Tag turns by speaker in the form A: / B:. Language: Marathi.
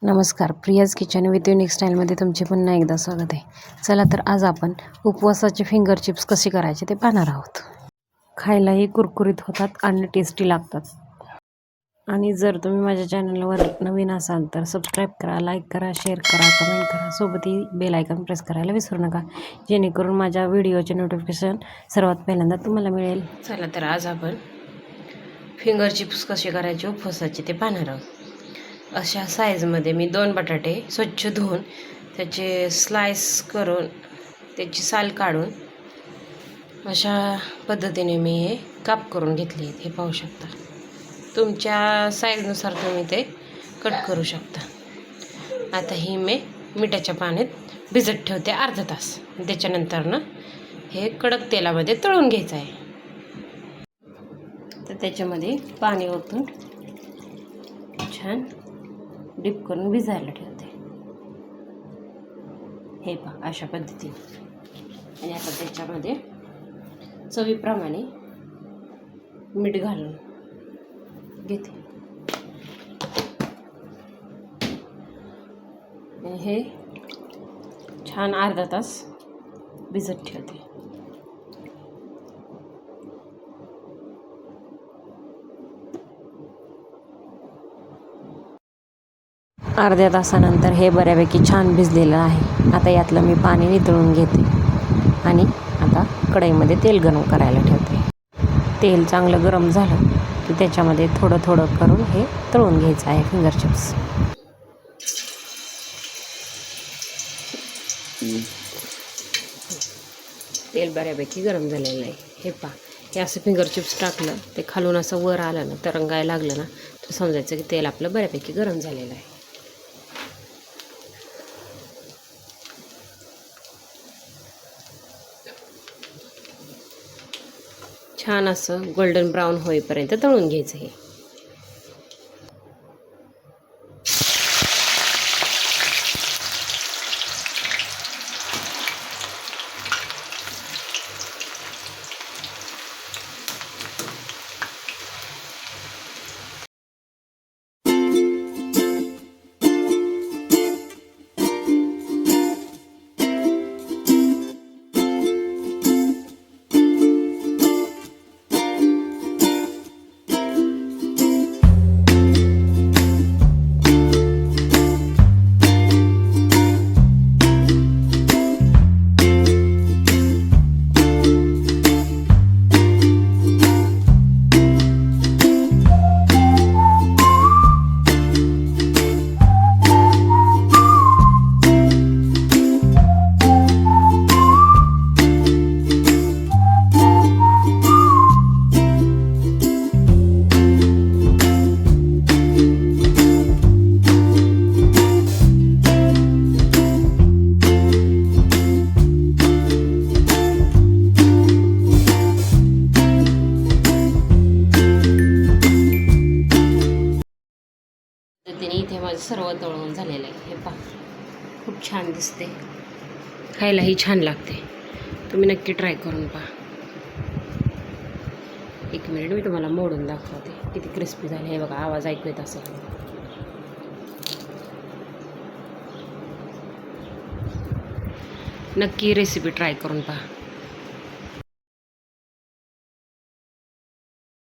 A: नमस्कार, प्रियाज किचन विथ युनिक स्टाईलमध्ये तुमचे पुन्हा एकदा स्वागत आहे. चला तर आज आपण उपवासाचे फिंगर चिप्स कसे करायचे ते पाहणार आहोत. खायलाही कुरकुरीत होतात आणि टेस्टी लागतात. आणि जर तुम्ही माझ्या चॅनलवर नवीन असाल तर सबस्क्राईब करा, लाईक करा, शेअर करा, कमेंट करा. सोबतही बेल आयकॉन प्रेस करायला विसरू नका, जेणेकरून माझ्या व्हिडिओचे नोटिफिकेशन सर्वात पहिल्यांदा तुम्हाला मिळेल. चला तर आज आपण फिंगर चिप्स कसे करायचे उपवासाचे ते पाहणार आहोत. अशा साईजमध्ये मी 2 बटाटे स्वच्छ धुवून त्याचे स्लाइस करून त्याची साल काढून अशा पद्धतीने मी हे काप करून घेतले. हे पाहू शकता. तुमच्या साईजनुसार तुम्ही ते कट करू शकता. आता ही मी मिठाच्या पाण्यात भिजत ठेवते अर्धा तास. त्याच्यानंतर हे कडक तेलामध्ये तळून घ्यायचं आहे. तर त्याच्यामध्ये पाणी ओतून छान डीप करून भिजायला ठेवते. हे पहा अशा पद्धतीने. आणि आता त्याच्यामध्ये चवीप्रमाणे मीठ घालून घेते. आणि हे छान अर्धा तास भिजत ठेवते. अर्ध्या तासानंतर हे बऱ्यापैकी छान भिजलेलं आहे. आता यातलं मी पाणी नितळून घेते आणि आता कढईमध्ये तेल गरम करायला ठेवते. तेल चांगलं गरम झालं की त्याच्यामध्ये थोडं थोडं करून हे तळून घ्यायचं आहे फिंगर चिप्स. तेल बऱ्यापैकी गरम झालेलं आहे. हे पहा, हे असं फिंगर चिप्स टाकलं ते खालून असं वर आलं ना, तरंगायला लागलं ना, तर समजायचं की तेल आपलं बऱ्यापैकी गरम झालेलं आहे. छान असं गोल्डन ब्राऊन होईपर्यंत तळून घ्यायचं. हे इथे माझं सर्व तळून झालेलं आहे. हे पहा, खूप छान दिसते, खायलाही छान लागते. तुम्ही नक्की ट्राय करून पहा. एक मिनिट मी तुम्हाला मोडून दाखवते किती क्रिस्पी झाले. हे बघा, आवाज ऐकू येत असेल. नक्की रेसिपी ट्राय करून पहा.